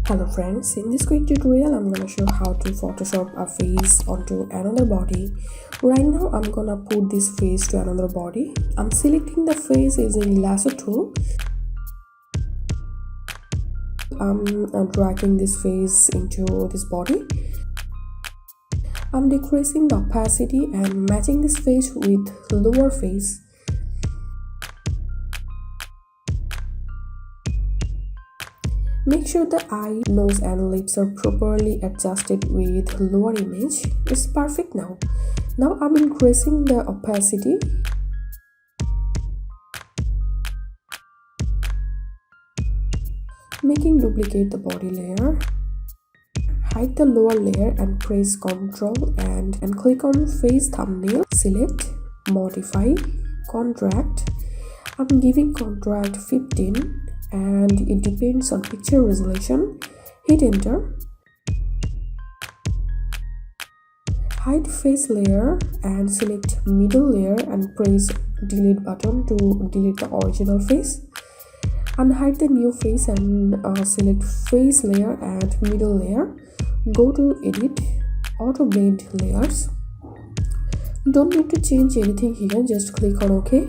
Hello friends, in this quick tutorial I'm gonna show how to Photoshop a face onto another body. Right now I'm gonna put this face to another body. I'm selecting the face using lasso tool. I'm dragging this face into this body. I'm decreasing the opacity and matching this face with lower face. Make sure the eye, nose and lips are properly adjusted with lower image. It's perfect now. Now I'm increasing the opacity. Making duplicate the body layer. Hide the lower layer and press Ctrl and click on face thumbnail. Select, modify, contract. I'm giving contract 15. And it depends on picture resolution. Hit enter. Hide face layer and select middle layer and press delete button to delete the original face. Unhide the new face and select face layer and middle layer. Go to edit, auto blend layers. Don't need to change anything here, just click on OK.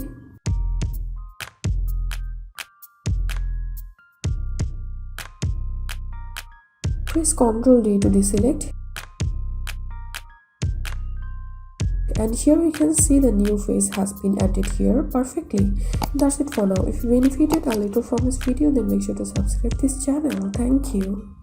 Press Ctrl D to deselect. And here we can see the new face has been added here perfectly. That's it for now. If you benefited a little from this video, then make sure to subscribe this channel. Thank you.